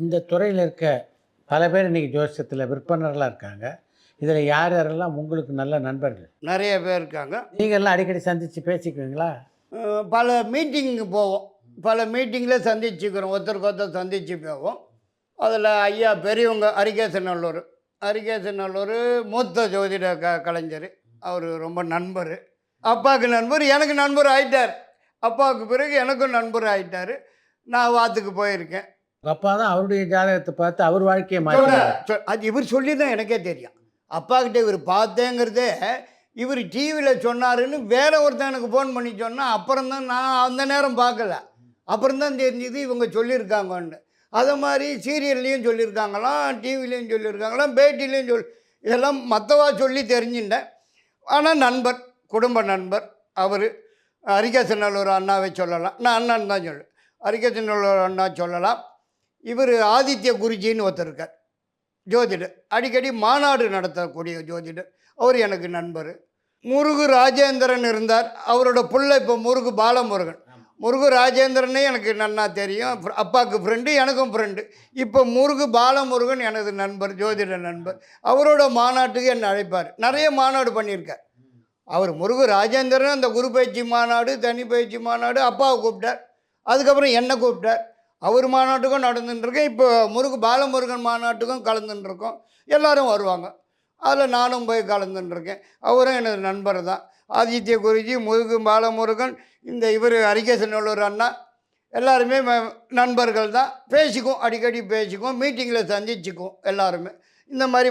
இந்த துறையில் இருக்க பல பேர் இன்றைக்கி ஜோசியத்தில் விற்பனர்களாக இருக்காங்க. இதில் யார் யாரெல்லாம் உங்களுக்கு நல்ல நண்பர்கள்? நிறைய பேர் இருக்காங்க. நீங்கள்லாம் அடிக்கடி சந்தித்து பேசிக்குவீங்களா? பல மீட்டிங்கு போவோம். பல மீட்டிங்கில் சந்திச்சுக்கிறோம். ஒருத்தருக்கு ஒருத்தர் சந்தித்து போவோம். அதில் ஐயா பெரியவங்க அரிகேசநல்லூர் மூத்த ஜோதிட கலைஞர். அவர் ரொம்ப நண்பர். அப்பாவுக்கு நண்பர், எனக்கு நண்பர் ஆகிட்டார். அப்பாவுக்கு பிறகு எனக்கும் நண்பர் ஆகிட்டார். நான் வாத்துக்கு போயிருக்கேன். உங்கள் அப்பா தான் அவருடைய ஜாதகத்தை பார்த்து அவர் வாழ்க்கையை மாற்றினார். அது இவர் சொல்லி தான் எனக்கே தெரியும். அப்பாக்கிட்ட இவர் பார்த்தேங்கிறதே இவர் டிவியில் சொன்னாருன்னு வேற ஒருத்தன் எனக்கு ஃபோன் பண்ணி சொன்னால் அப்புறம்தான் நான் அந்த நேரம் பார்க்கல. அப்புறம்தான் தெரிஞ்சுது இவங்க சொல்லியிருக்காங்கன்னு. அதை மாதிரி சீரியல்லையும் சொல்லியிருக்காங்களாம், டிவிலையும் சொல்லியிருக்காங்களாம், பேட்டிலையும் இதெல்லாம் மற்றவா சொல்லி தெரிஞ்சுட்டேன். ஆனால் நண்பர், குடும்ப நண்பர் அவர். அரிகேசநல்லூர் அண்ணாவை சொல்லலாம். நான் அண்ணன் தான் சொல்லுவேன். அரிகேசநல்லூர் அண்ணா சொல்லலாம். இவர் ஆதித்ய குருஜின்னு ஒருத்தர் இருக்கார், ஜோதிடர். அடிக்கடி மாநாடு நடத்தக்கூடிய ஜோதிடர். அவர் எனக்கு நண்பர். முருகு ராஜேந்திரன் இருந்தார். அவரோட பிள்ளை இப்போ முருகு பாலமுருகன். முருகு ராஜேந்திரனே எனக்கு நன்னா தெரியும். அப்பாவுக்கு ஃப்ரெண்டு, எனக்கும் ஃப்ரெண்டு. இப்போ முருகு பாலமுருகன் எனது நண்பர், ஜோதிட நண்பர். அவரோட மாநாட்டுக்கு என்னை அழைப்பார். நிறைய மாநாடு பண்ணியிருக்கார் அவர். முருகு ராஜேந்திரன் அந்த குரு பயிற்சி மாநாடு, தனி பயிற்சி மாநாடு அப்பாவை கூப்பிட்டார். அதுக்கப்புறம் என்னை கூப்பிட்டார். அவர் மாநாட்டுக்கும் நடந்துட்டுருக்கேன். இப்போ முருகு பாலமுருகன் மாநாட்டுக்கும் கலந்துட்டுருக்கோம். எல்லோரும் வருவாங்க. அதில் நானும் போய் கலந்துட்டுருக்கேன். அவரும் எனது நண்பர் தான். ஆதித்ய குருஜி, முருகு பாலமுருகன், இந்த இவர் அரிகேசநல்லூர் அண்ணா எல்லாருமே நண்பர்கள் தான். பேசிக்குவோம், அடிக்கடி பேசிக்குவோம், மீட்டிங்கில் சந்திச்சுக்குவோம் எல்லாருமே. இந்த மாதிரி